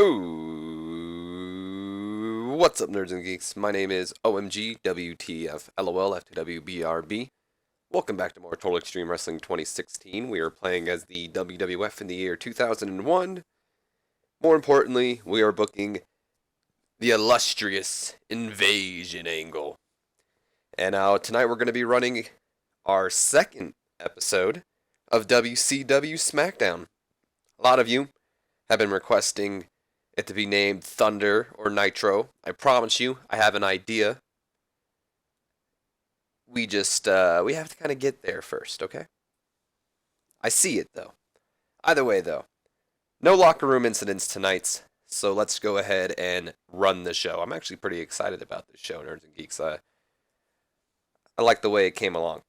Ooh, what's up, nerds and geeks? My name is OMG WTF LOL F2W Welcome back to more Total Extreme Wrestling 2016. We are playing as the WWF in the year 2001. More importantly, we are booking the illustrious Invasion angle. And now tonight we're going to be running our second episode of WCW Smackdown. A lot of you have been requesting it to be named Thunder or Nitro. I promise you, I have an idea. We have to kind of get there first, okay? I see it, though. Either way, though, no locker room incidents tonight, so let's go ahead and run the show. I'm actually pretty excited about this show, Nerds and Geeks. I like the way it came along.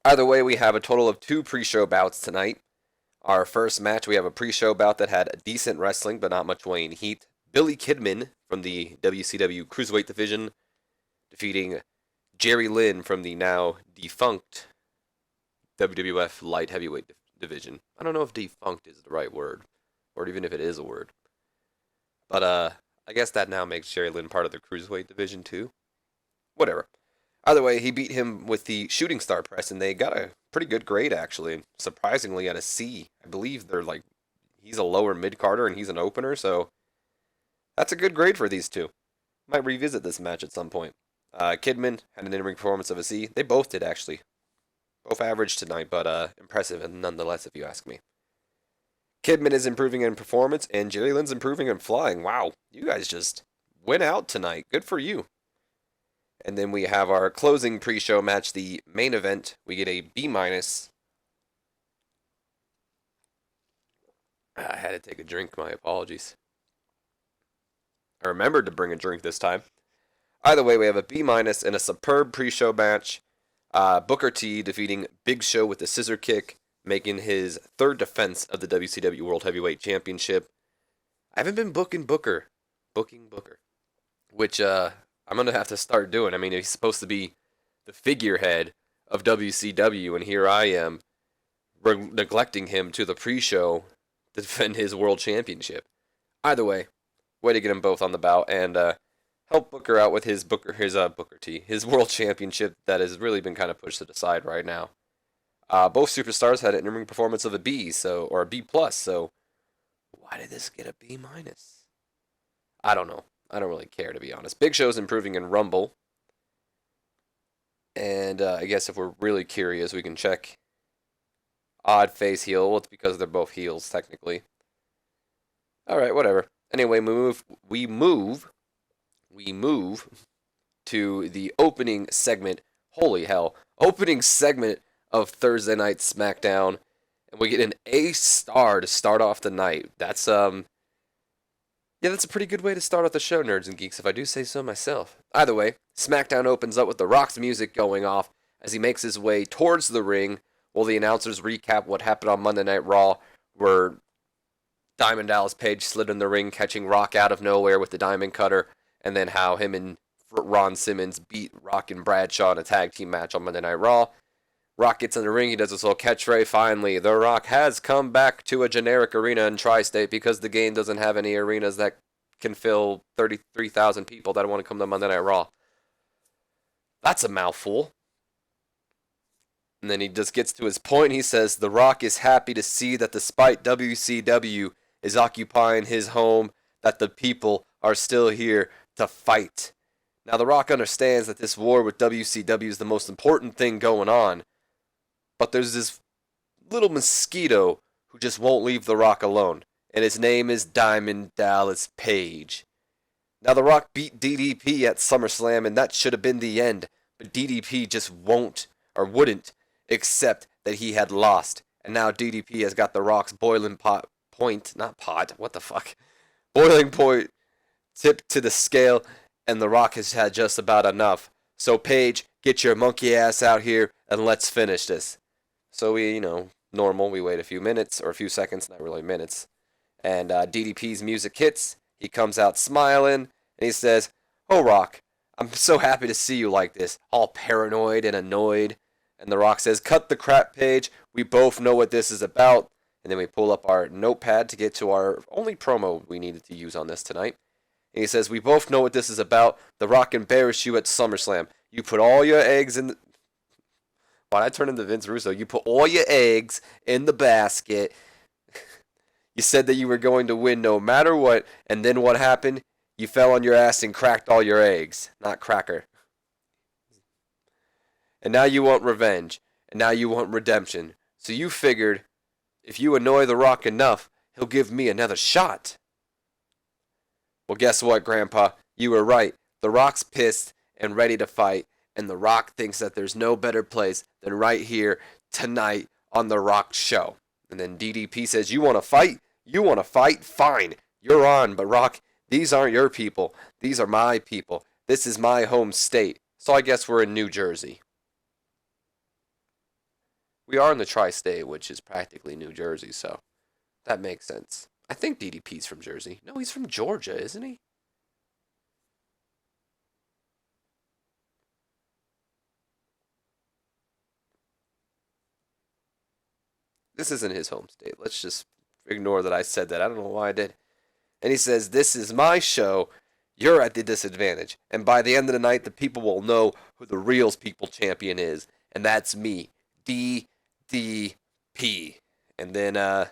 Either way, we have a total of 2 pre-show bouts tonight. Our first match, we have a pre-show bout that had decent wrestling, but not much weighing heat. Billy Kidman from the WCW Cruiserweight division, defeating Jerry Lynn from the now defunct WWF Light Heavyweight division. I don't know if defunct is the right word, or even if it is a word. But I guess that now makes Jerry Lynn part of the Cruiserweight division too. Whatever. Either way, he beat him with the shooting star press, and they got a pretty good grade, actually. Surprisingly, at a C. I believe he's a lower mid-carder, and he's an opener, so that's a good grade for these two. Might revisit this match at some point. Kidman had an in-ring performance of a C. They both did, actually. Both average tonight, but impressive nonetheless, if you ask me. Kidman is improving in performance, and Jerry Lynn's improving in flying. Wow, you guys just went out tonight. Good for you. And then we have our closing pre-show match, the main event. We get a B-. I had to take a drink, my apologies. I remembered to bring a drink this time. Either way, we have a B- and a superb pre-show match. Booker T defeating Big Show with the scissor kick, making his 3rd defense of the WCW World Heavyweight Championship. I haven't been booking Booker, which I'm going to have to start doing. I mean, he's supposed to be the figurehead of WCW, and here I am neglecting him to the pre-show to defend his world championship. Either way to get them both on the bout and help Booker out with his Booker T, his world championship that has really been kind of pushed to the side right now. Both superstars had an in-ring performance of a B, or a B+, so why did this get a B-? I don't know. I don't really care, to be honest. Big Show's improving in Rumble. And I guess if we're really curious, we can check odd face heel. Well, it's because they're both heels, technically. Alright, whatever. Anyway, we move to the opening segment. Holy hell. Opening segment of Thursday Night Smackdown. And we get an A star to start off the night. That's that's a pretty good way to start off the show, nerds and geeks, if I do say so myself. Either way, SmackDown opens up with The Rock's music going off as he makes his way towards the ring, while the announcers recap what happened on Monday Night Raw, where Diamond Dallas Page slid in the ring, catching Rock out of nowhere with the Diamond Cutter, and then how him and Ron Simmons beat Rock and Bradshaw in a tag team match on Monday Night Raw. Rock gets in the ring, he does his little catchphrase. Finally, The Rock has come back to a generic arena in Tri-State because the game doesn't have any arenas that can fill 33,000 people that want to come to Monday Night Raw. That's a mouthful. And then he just gets to his point. He says, The Rock is happy to see that despite WCW is occupying his home, that the people are still here to fight. Now, The Rock understands that this war with WCW is the most important thing going on. But there's this little mosquito who just won't leave The Rock alone. And his name is Diamond Dallas Page. Now, The Rock beat DDP at SummerSlam, and that should have been the end. But DDP just wouldn't accept that he had lost. And now DDP has got The Rock's boiling point tipped to the scale, and The Rock has had just about enough. So, Page, get your monkey ass out here, and let's finish this. So we, normal, we wait a few minutes, or a few seconds, not really minutes. And DDP's music hits. He comes out smiling, and he says, "Oh, Rock, I'm so happy to see you like this, all paranoid and annoyed." And The Rock says, "Cut the crap, Page. We both know what this is about." And then we pull up our notepad to get to our only promo we needed to use on this tonight. And he says, we both know what this is about. The Rock embarrassed you at SummerSlam. You put all your eggs in... Why'd I turn into Vince Russo? You put all your eggs in the basket. You said that you were going to win no matter what. And then what happened? You fell on your ass and cracked all your eggs. Not cracker. And now you want revenge. And now you want redemption. So you figured, if you annoy The Rock enough, he'll give me another shot. Well, guess what, Grandpa? You were right. The Rock's pissed and ready to fight. And The Rock thinks that there's no better place than right here tonight on The Rock show. And then DDP says, you want to fight? You want to fight? Fine. You're on. But Rock, these aren't your people. These are my people. This is my home state. So I guess we're in New Jersey. We are in the tri-state, which is practically New Jersey, so that makes sense. I think DDP's from Jersey. No, he's from Georgia, isn't he? This isn't his home state. Let's just ignore that I said that. I don't know why I did. And he says, this is my show. You're at the disadvantage. And by the end of the night, the people will know who the real people champion is. And that's me. DDP. And then, there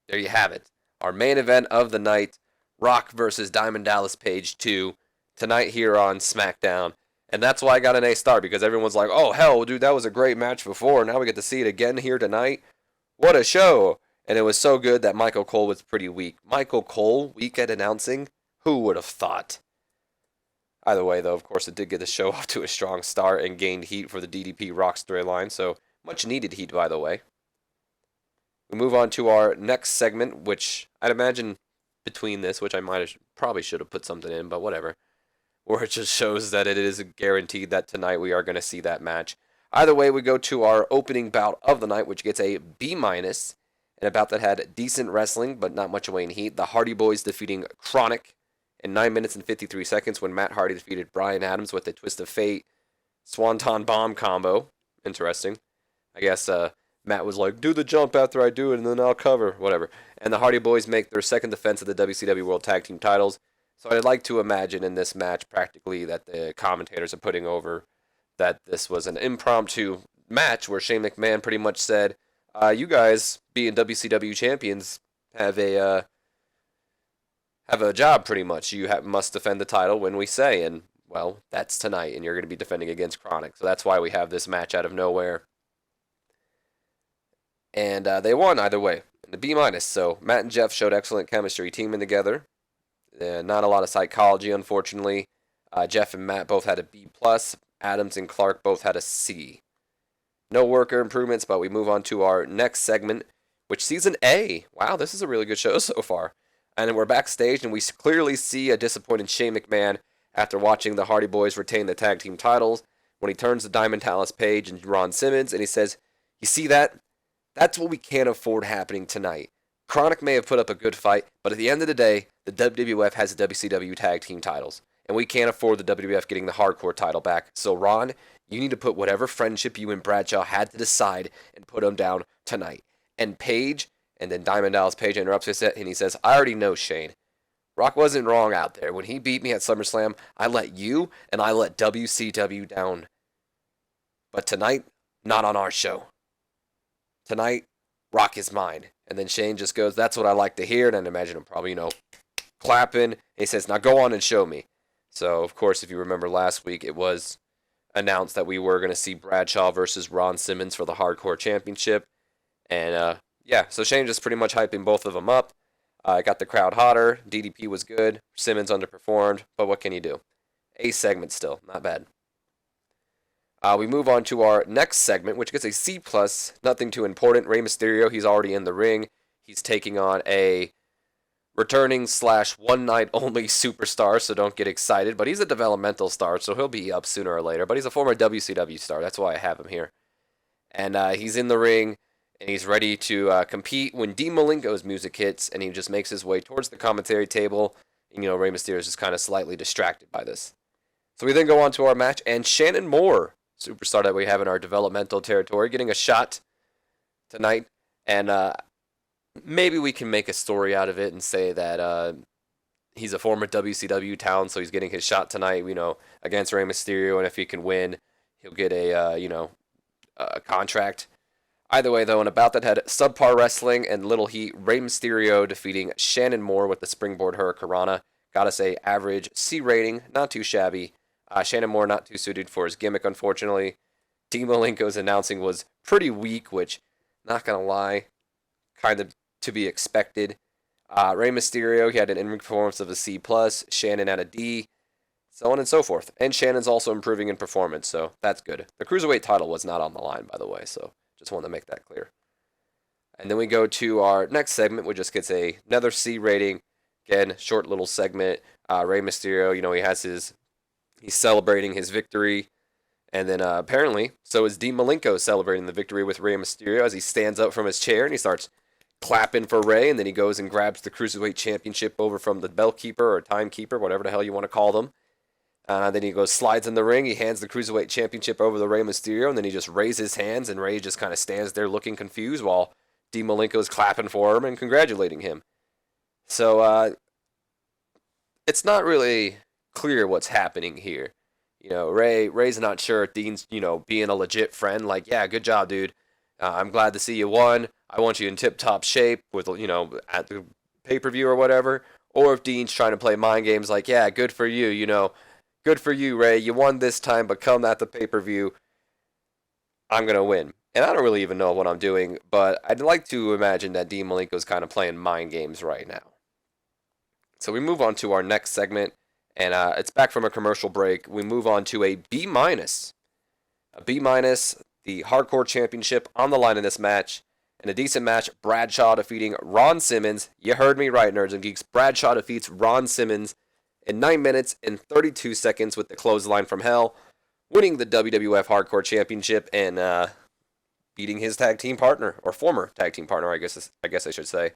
you have it. Our main event of the night, Rock versus Diamond Dallas Page 2, tonight here on SmackDown. And that's why I got an A star, because everyone's like, oh, hell, dude, that was a great match before. Now we get to see it again here tonight. What a show. And it was so good that Michael Cole was pretty weak. Michael Cole, weak at announcing? Who would have thought? Either way, though, of course, it did get the show off to a strong start and gained heat for the DDP Rock storyline. So, much needed heat, by the way. We move on to our next segment, which I'd imagine between this, which I probably should have put something in, but whatever, where it just shows that it is guaranteed that tonight we are going to see that match. Either way, we go to our opening bout of the night, which gets a B-, and a bout that had decent wrestling, but not much away in heat. The Hardy Boys defeating Chronic in 9 minutes and 53 seconds when Matt Hardy defeated Brian Adams with a Twist of Fate Swanton Bomb combo. Interesting. I guess Matt was like, do the jump after I do it, and then I'll cover. Whatever. And the Hardy Boys make their second defense of the WCW World Tag Team titles. So I'd like to imagine in this match, practically, that the commentators are putting over that this was an impromptu match where Shane McMahon pretty much said, you guys, being WCW champions, have a job pretty much. You must defend the title when we say, and, well, that's tonight, and you're going to be defending against Chronic. So that's why we have this match out of nowhere. And they won either way, in the B-. So Matt and Jeff showed excellent chemistry teaming together. Not a lot of psychology, unfortunately. Jeff and Matt both had a B+. Adams and Clark both had a C. No worker improvements, but we move on to our next segment, which sees an A. Wow, this is a really good show so far. And we're backstage, and we clearly see a disappointed Shane McMahon after watching the Hardy Boys retain the tag team titles when he turns to Diamond Dallas Page and Ron Simmons, and he says, you see that? That's what we can't afford happening tonight. Chronic may have put up a good fight, but at the end of the day, the WWF has the WCW tag team titles, and we can't afford the WWF getting the hardcore title back. So, Ron, you need to put whatever friendship you and Bradshaw had to decide and put them down tonight. And Page, and then Diamond Dallas Page interrupts us, and he says, I already know, Shane. Rock wasn't wrong out there. When he beat me at SummerSlam, I let you and I let WCW down. But tonight, not on our show. Tonight, Rock is mine. And then Shane just goes, that's what I like to hear. And I imagine him probably, clapping. And he says, now go on and show me. So, of course, if you remember last week, it was announced that we were going to see Bradshaw versus Ron Simmons for the Hardcore Championship. And, so Shane just pretty much hyping both of them up. Got the crowd hotter. DDP was good. Simmons underperformed. But what can you do? A segment still. Not bad. We move on to our next segment, which gets a C+. Nothing too important. Rey Mysterio, he's already in the ring. He's taking on a returning / one-night-only superstar, so don't get excited. But he's a developmental star, so he'll be up sooner or later. But he's a former WCW star. That's why I have him here. And he's in the ring, and he's ready to compete when Dean Malenko's music hits, and he just makes his way towards the commentary table. And, Rey Mysterio is just kind of slightly distracted by this. So we then go on to our match, and Shannon Moore, superstar that we have in our developmental territory, getting a shot tonight And maybe we can make a story out of it and say that he's a former WCW talent, so he's getting his shot tonight, against Rey Mysterio, and if he can win, he'll get a contract. Either way, though, and about that had subpar wrestling and little heat. Rey Mysterio defeating Shannon Moore with the springboard hurricanrana. Gotta say, average C rating, not too shabby. Shannon Moore not too suited for his gimmick, unfortunately. Dean Malenko's announcing was pretty weak, which, not gonna lie, kind of to be expected. Rey Mysterio, he had an in-ring performance of a C+, Shannon at a D, so on and so forth. And Shannon's also improving in performance, so that's good. The Cruiserweight title was not on the line, by the way, so just wanted to make that clear. And then we go to our next segment, which just gets another C rating. Again, short little segment. Rey Mysterio, he's celebrating his victory. And then apparently, so is Dean Malenko celebrating the victory with Rey Mysterio as he stands up from his chair and he starts clapping for Rey. And then he goes and grabs the Cruiserweight Championship over from the Bellkeeper or Timekeeper, whatever the hell you want to call them. Then he slides in the ring. He hands the Cruiserweight Championship over to Rey Mysterio. And then he just raises his hands and Rey just kind of stands there looking confused while Dean Malenko is clapping for him and congratulating him. So it's not really clear what's happening here. Rey's not sure if Dean's, being a legit friend. Like, yeah, good job, dude. I'm glad to see you won. I want you in tip-top shape with, at the pay-per-view or whatever. Or if Dean's trying to play mind games like, yeah, good for you, Good for you, Rey. You won this time, but come at the pay-per-view, I'm going to win. And I don't really even know what I'm doing, but I'd like to imagine that Dean Malenko's kind of playing mind games right now. So we move on to our next segment. And it's back from a commercial break. We move on to a B-. A B-, the Hardcore Championship on the line in this match. In a decent match, Bradshaw defeating Ron Simmons. You heard me right, nerds and geeks. Bradshaw defeats Ron Simmons in 9 minutes and 32 seconds with the clothesline from hell, winning the WWF Hardcore Championship and beating his tag team partner, or former tag team partner, I guess I should say.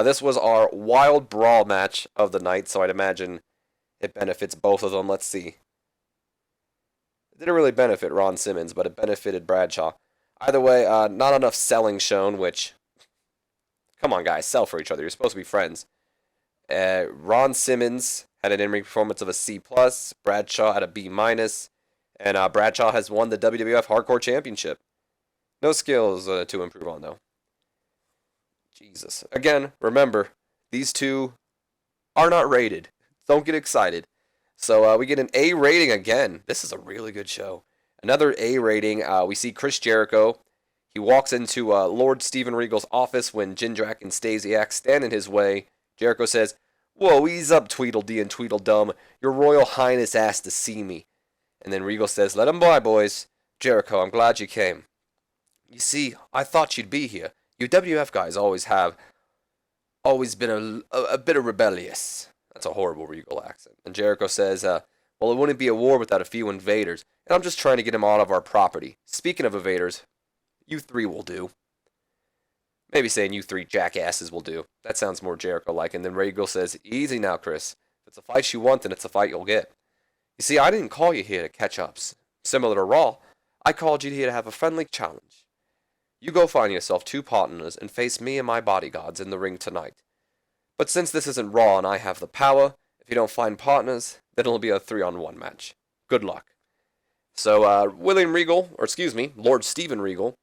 This was our wild brawl match of the night, so I'd imagine it benefits both of them. Let's see. It didn't really benefit Ron Simmons, but it benefited Bradshaw. Either way, not enough selling shown, which, come on guys, sell for each other. You're supposed to be friends. Ron Simmons had an in-ring performance of a C+, Bradshaw had a B-, and Bradshaw has won the WWF Hardcore Championship. No skills to improve on, though. Jesus. Again, remember, these two are not rated. Don't get excited. So we get an A rating again. This is a really good show. Another A rating. We see Chris Jericho. He walks into Lord Steven Regal's office when Jindrak and Stasiak stand in his way. Jericho says, "Whoa, ease up, Tweedledee and Tweedledum. Your Royal Highness asked to see me." And then Regal says, "Let him by, boys. Jericho, I'm glad you came. You see, I thought you'd be here. You WF guys always been a bit rebellious." That's a horrible Regal accent. And Jericho says, "Well, it wouldn't be a war without a few invaders, and I'm just trying to get them out of our property. Speaking of invaders, you three will do." Maybe saying you three jackasses will do. That sounds more Jericho-like. And then Regal says, "Easy now, Chris. If it's a fight you want, then it's a fight you'll get. You see, I didn't call you here to catch ups. Similar to Raw, I called you here to have a friendly challenge. You go find yourself 2 partners and face me and my bodyguards in the ring tonight. But since this isn't Raw and I have the power, if you don't find partners, then it'll be a 3-on-1 match. Good luck." So, Lord Steven Regal,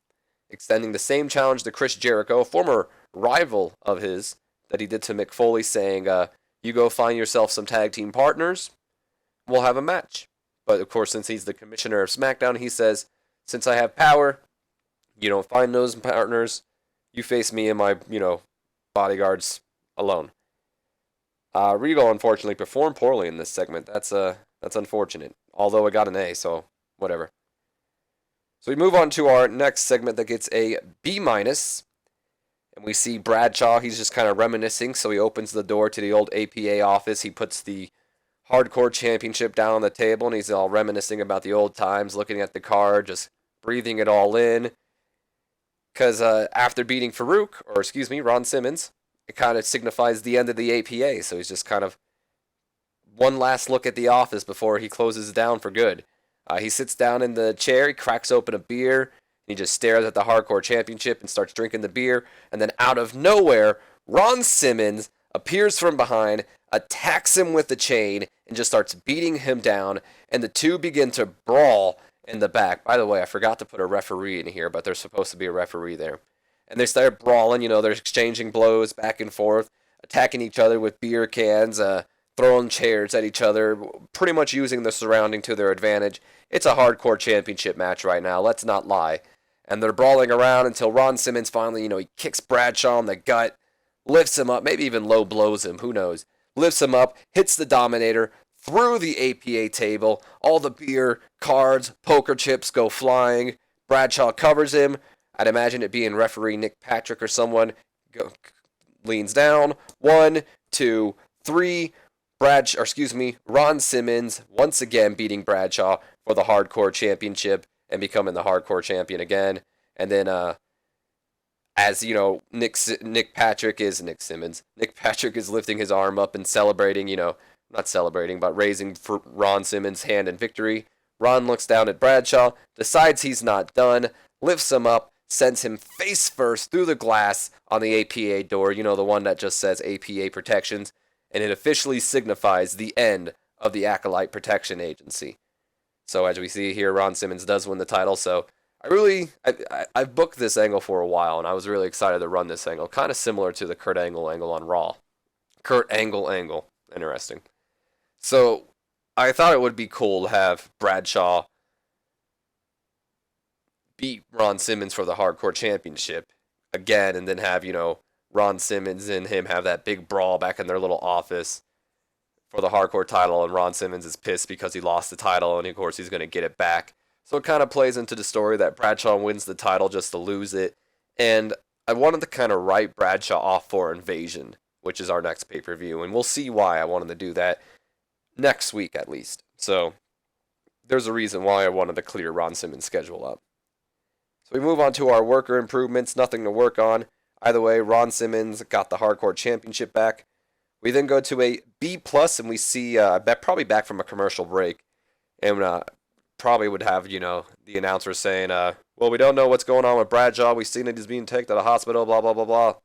extending the same challenge to Chris Jericho, a former rival of his, that he did to Mick Foley, saying, you go find yourself some tag team partners, we'll have a match. But, of course, since he's the commissioner of Smackdown, he says, since I have power, you don't find those partners, you face me and my, bodyguards alone. Regal unfortunately performed poorly in this segment. That's unfortunate. Although it got an A, so whatever. So we move on to our next segment that gets a B-. And we see Bradshaw. He's just kind of reminiscing. So he opens the door to the old APA office. He puts the Hardcore Championship down on the table, and he's all reminiscing about the old times, looking at the card, just breathing it all in. Because after beating Ron Simmons, it kind of signifies the end of the APA, so he's just kind of one last look at the office before he closes down for good. He sits down in the chair, he cracks open a beer, and he just stares at the Hardcore Championship and starts drinking the beer. And then out of nowhere, Ron Simmons appears from behind, attacks him with the chain, and just starts beating him down. And the two begin to brawl in the back. By the way, I forgot to put a referee in here, but there's supposed to be a referee there. And they start brawling, they're exchanging blows back and forth, attacking each other with beer cans, throwing chairs at each other, pretty much using the surrounding to their advantage. It's a Hardcore Championship match right now, let's not lie. And they're brawling around until Ron Simmons finally, he kicks Bradshaw in the gut, lifts him up, maybe even low blows him, who knows. Lifts him up, hits the Dominator through the APA table. All the beer, cards, poker chips go flying. Bradshaw covers him. I'd imagine it being referee Nick Patrick or someone. Leans down. 1, 2, 3. Ron Simmons once again beating Bradshaw for the Hardcore Championship and becoming the Hardcore Champion again. And then, as Nick Patrick is lifting his arm up and celebrating, not celebrating, but raising for Ron Simmons' hand in victory. Ron looks down at Bradshaw, decides he's not done, lifts him up, sends him face first through the glass on the APA door, the one that just says APA Protections, and it officially signifies the end of the Acolyte Protection Agency. So as we see here, Ron Simmons does win the title, so I've booked this angle for a while, and I was really excited to run this angle, kind of similar to the Kurt Angle angle on Raw. Kurt Angle, interesting. So I thought it would be cool to have Bradshaw beat Ron Simmons for the Hardcore Championship again, and then have, Ron Simmons and him have that big brawl back in their little office for the Hardcore title, and Ron Simmons is pissed because he lost the title, and of course he's going to get it back. So it kind of plays into the story that Bradshaw wins the title just to lose it, and I wanted to kind of write Bradshaw off for Invasion, which is our next pay-per-view, and we'll see why I wanted to do that next week at least. So there's a reason why I wanted to clear Ron Simmons' schedule up. So we move on to our worker improvements, nothing to work on. Either way, Ron Simmons got the Hardcore Championship back. We then go to a B+, and we see, probably back from a commercial break, and probably would have, the announcer saying, well, we don't know what's going on with Bradshaw. We've seen that he's being taken to the hospital, blah, blah, blah, blah.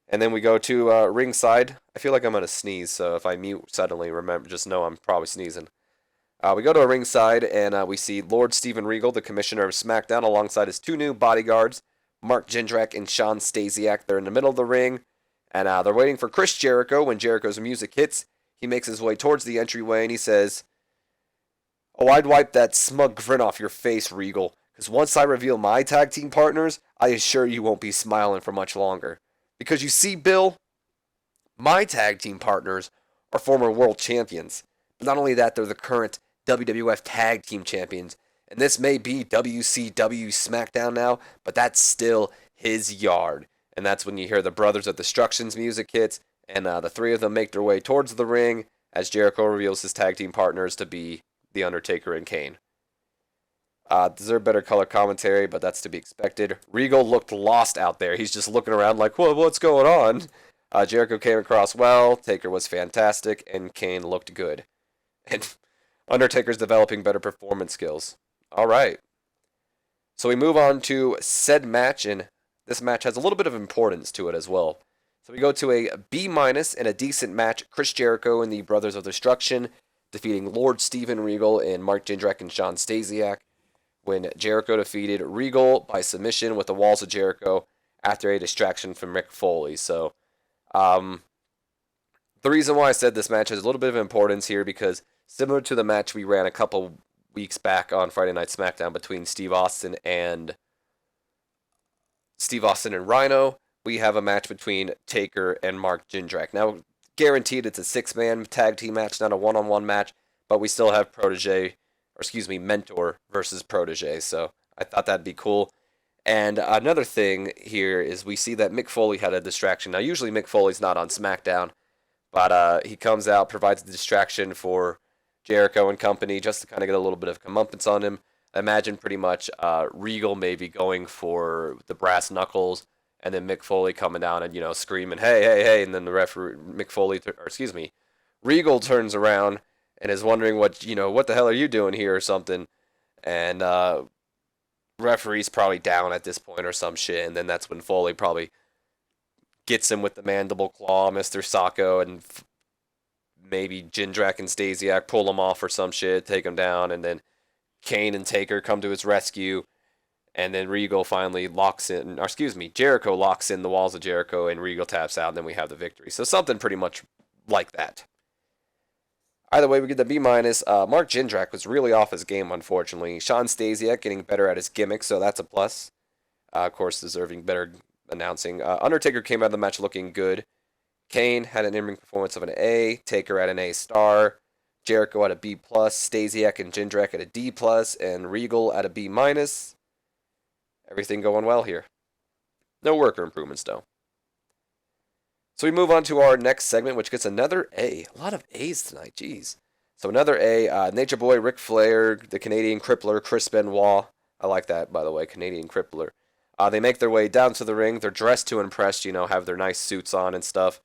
And then we go to ringside. I feel like I'm going to sneeze, so if I mute suddenly, just know I'm probably sneezing. We go to a ringside, and we see Lord Steven Regal, the commissioner of SmackDown, alongside his two new bodyguards, Mark Jindrak and Sean Stasiak. They're in the middle of the ring, and they're waiting for Chris Jericho. When Jericho's music hits, he makes his way towards the entryway, and he says, "Oh, I'd wipe that smug grin off your face, Regal, because once I reveal my tag team partners, I assure you won't be smiling for much longer. Because you see, Bill, my tag team partners are former world champions. But not only that, they're the current WWF tag team champions. And this may be WCW SmackDown now, but that's still his yard." And that's when you hear the Brothers of Destruction's music hits, and the three of them make their way towards the ring as Jericho reveals his tag team partners to be The Undertaker and Kane. Deserve better color commentary, but that's to be expected. Regal looked lost out there. He's just looking around like, what's going on? Jericho came across well, Taker was fantastic, and Kane looked good. And Undertaker's developing better performance skills. All right. So we move on to said match, and this match has a little bit of importance to it as well. So we go to a B- and a decent match. Chris Jericho and the Brothers of Destruction defeating Lord Steven Regal and Mark Jindrak and Sean Stasiak, when Jericho defeated Regal by submission with the Walls of Jericho after a distraction from Mick Foley. So the reason why I said this match has a little bit of importance here, because similar to the match we ran a couple weeks back on Friday Night SmackDown between Steve Austin and Rhino, we have a match between Taker and Mark Jindrak. Now, guaranteed it's a six-man tag team match, not a one-on-one match, but we still have mentor versus protege, so I thought that'd be cool. And another thing here is we see that Mick Foley had a distraction. Now, usually Mick Foley's not on SmackDown, but he comes out, provides the distraction for Jericho and company just to kind of get a little bit of comeuppance on him. Imagine pretty much Regal maybe going for the brass knuckles, and then Mick Foley coming down and, screaming, hey, hey, hey, and then the referee, Regal turns around and is wondering what the hell are you doing here or something, and referee's probably down at this point or some shit, and then that's when Foley probably gets him with the mandible claw, Mr. Sacco, and maybe Jindrak and Stasiak pull him off or some shit, take him down, and then Kane and Taker come to his rescue, and then Regal finally Jericho locks in the walls of Jericho, and Regal taps out, and then we have the victory. So something pretty much like that. Either way, we get the B-. Mark Jindrak was really off his game, unfortunately. Shawn Stasiak getting better at his gimmick, so that's a plus. Of course, deserving better announcing. Undertaker came out of the match looking good. Kane had an in-ring performance of an A. Taker at an A star. Jericho at a B+. Stasiak and Jindrak at a D+. And Regal at a B-. Everything going well here. No worker improvements, though. So we move on to our next segment, which gets another A. A lot of A's tonight, jeez. So another A. Nature Boy, Ric Flair, the Canadian Crippler, Chris Benoit. I like that, by the way, Canadian Crippler. They make their way down to the ring. They're dressed to impress, have their nice suits on and stuff.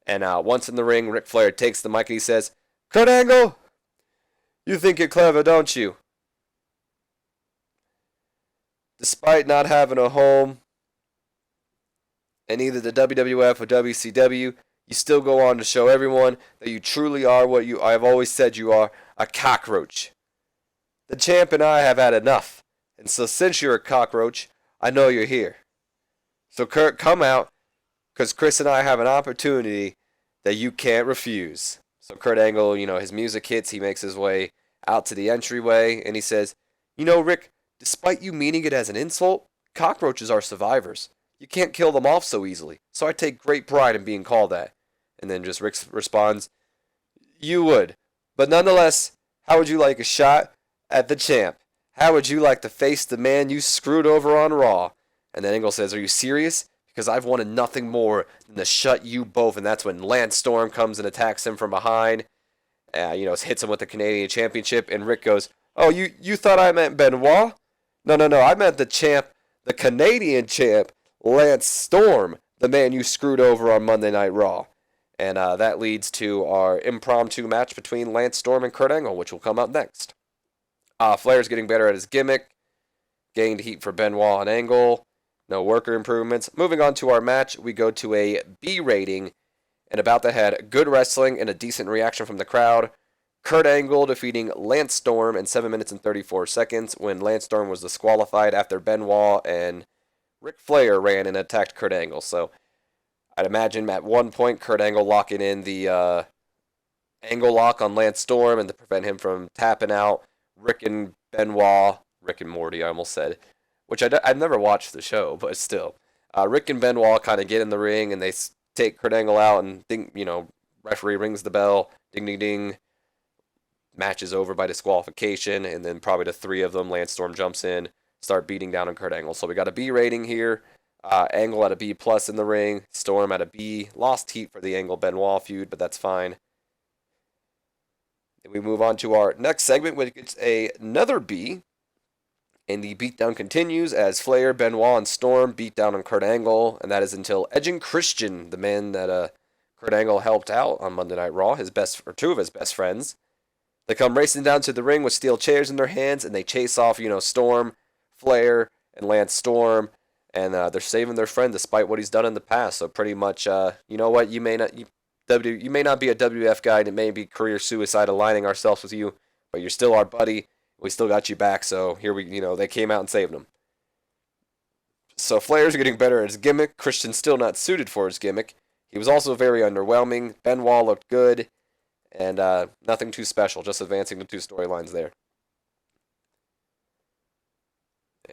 And once in the ring, Ric Flair takes the mic and he says, "Kurt Angle, you think you're clever, don't you? Despite not having a home in either the WWF or WCW, you still go on to show everyone that you truly are what I've always said you are, a cockroach. The champ and I have had enough, and so since you're a cockroach, I know you're here. So Kurt, come out, because Chris and I have an opportunity that you can't refuse." So Kurt Angle, his music hits, he makes his way out to the entryway, and he says, "Rick, despite you meaning it as an insult, cockroaches are survivors. You can't kill them off so easily, so I take great pride in being called that." And then just Rick responds, "You would, but nonetheless, how would you like a shot at the champ? How would you like to face the man you screwed over on Raw?" And then Angle says, "Are you serious? Because I've wanted nothing more than to shut you both." And that's when Lance Storm comes and attacks him from behind. Hits him with the Canadian Championship. And Rick goes, "Oh, you thought I meant Benoit? No, I meant the champ, the Canadian champ, Lance Storm, the man you screwed over on Monday Night Raw." And that leads to our impromptu match between Lance Storm and Kurt Angle, which will come up next. Flair's getting better at his gimmick. Gained heat for Benoit and Angle. No worker improvements. Moving on to our match, we go to a B rating. And about the head, good wrestling and a decent reaction from the crowd. Kurt Angle defeating Lance Storm in 7 minutes and 34 seconds when Lance Storm was disqualified after Benoit and Ric Flair ran and attacked Kurt Angle. So I'd imagine at one point Kurt Angle locking in the angle lock on Lance Storm and to prevent him from tapping out. Rick and Morty, I almost said. Which I've never watched the show, but still. Rick and Benoit kind of get in the ring, and they take Kurt Angle out, and referee rings the bell, ding, ding, ding. Match is over by disqualification, and then probably the three of them, Lance Storm jumps in, start beating down on Kurt Angle. So we got a B rating here. Angle at a B+ in the ring, Storm at a B. Lost heat for the Angle-Benoit feud, but that's fine. And we move on to our next segment, which gets another B. And the beatdown continues as Flair, Benoit, and Storm beat down on Kurt Angle, and that is until Edge and Christian, the man that Kurt Angle helped out on Monday Night Raw, two of his best friends. They come racing down to the ring with steel chairs in their hands, and they chase off, Storm, Flair, and Lance Storm, and they're saving their friend despite what he's done in the past. So pretty much, you know what, you may not be a WWF guy, and it may be career suicide aligning ourselves with you, but you're still our buddy. We still got you back, so here they came out and saved him. So Flair's getting better at his gimmick. Christian's still not suited for his gimmick. He was also very underwhelming. Benoit looked good, and nothing too special, just advancing the two storylines there.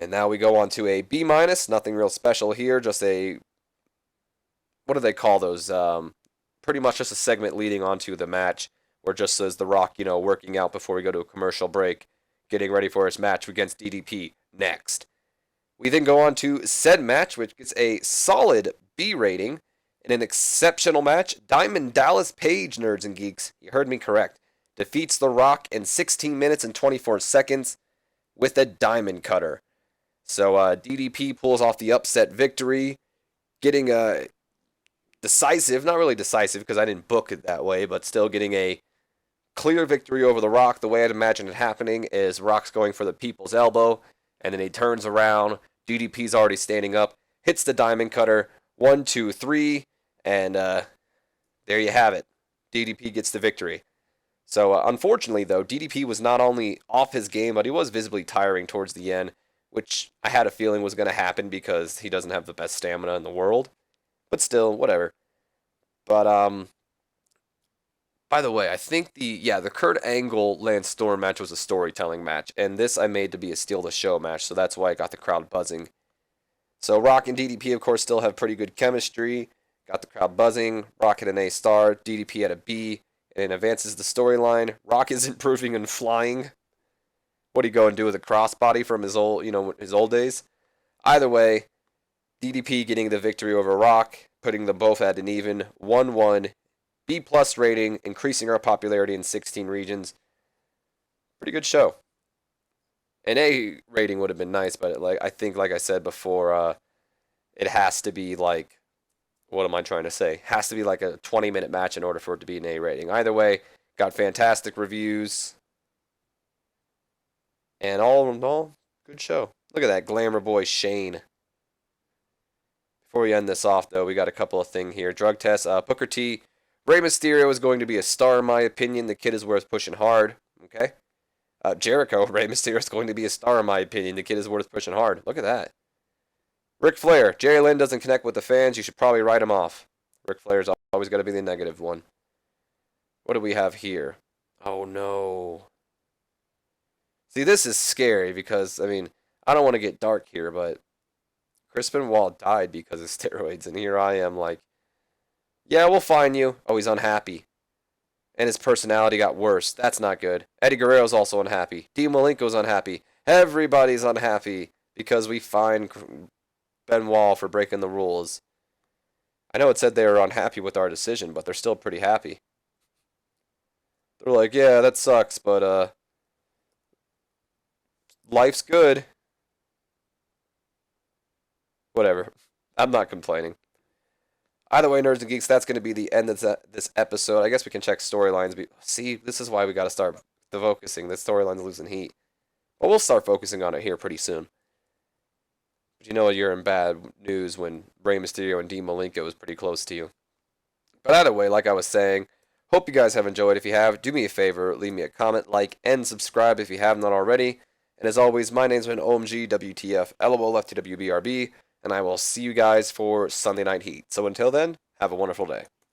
And now we go on to a B-. Nothing real special here, just what do they call those? Pretty much just a segment leading onto the match, where just says The Rock, working out before we go to a commercial break, getting ready for his match against DDP next. We then go on to said match, which gets a solid B rating. In an exceptional match, Diamond Dallas Page, nerds and geeks, you heard me correct, defeats The Rock in 16 minutes and 24 seconds with a diamond cutter. So DDP pulls off the upset victory, getting a decisive, not really decisive because I didn't book it that way, but still getting a clear victory over The Rock. The way I'd imagine it happening is Rock's going for the people's elbow, And then he turns around. DDP's already standing up, hits the diamond cutter. 1, 2, 3, and there you have it. DDP gets the victory. So unfortunately, though, DDP was not only off his game, but he was visibly tiring towards the end, which I had a feeling was going to happen because he doesn't have the best stamina in the world. But still, whatever. But by the way, I think the Kurt Angle Lance Storm match was a storytelling match, and this I made to be a steal the show match, so that's why I got the crowd buzzing. So Rock and DDP, of course, still have pretty good chemistry. Got the crowd buzzing. Rock had an A star, DDP had a B, and it advances the storyline. Rock is improving and flying. What do you go and do with a crossbody from his old days? Either way, DDP getting the victory over Rock, putting them both at an even 1-1. B+ rating, increasing our popularity in 16 regions. Pretty good show. An A rating would have been nice, but I think, like I said before, it has to be like, what am I trying to say? Has to be like a 20-minute match in order for it to be an A rating. Either way, got fantastic reviews. And all in all, good show. Look at that glamour boy Shane. Before we end this off, though, we got a couple of things here. Drug tests. Booker T. Rey Mysterio is going to be a star, in my opinion. The kid is worth pushing hard. Okay. Jericho, Rey Mysterio is going to be a star, in my opinion. The kid is worth pushing hard. Look at that. Ric Flair. Jerry Lynn doesn't connect with the fans. You should probably write him off. Ric Flair's always got to be the negative one. What do we have here? Oh, no. See, this is scary because, I mean, I don't want to get dark here, but Chris Benoit died because of steroids, and here I am like, yeah, we'll find you. Oh, he's unhappy. And his personality got worse. That's not good. Eddie Guerrero's also unhappy. Dean Malenko's unhappy. Everybody's unhappy because we fined Benoit for breaking the rules. I know it said they were unhappy with our decision, but they're still pretty happy. They're like, yeah, that sucks, but life's good. Whatever. I'm not complaining. Either way, Nerds and Geeks, that's going to be the end of this episode. I guess we can check storylines. See, this is why we got to start focusing. This storyline's losing heat. But we'll start focusing on it here pretty soon. But you know you're in bad news when Rey Mysterio and Dean Malenko was pretty close to you. But either way, like I was saying, hope you guys have enjoyed. If you have, do me a favor, leave me a comment, like, and subscribe if you have not already. And as always, my name's been OMG, WTF, LOL, FTW, BRB. And I will see you guys for Sunday Night Heat. So until then, have a wonderful day.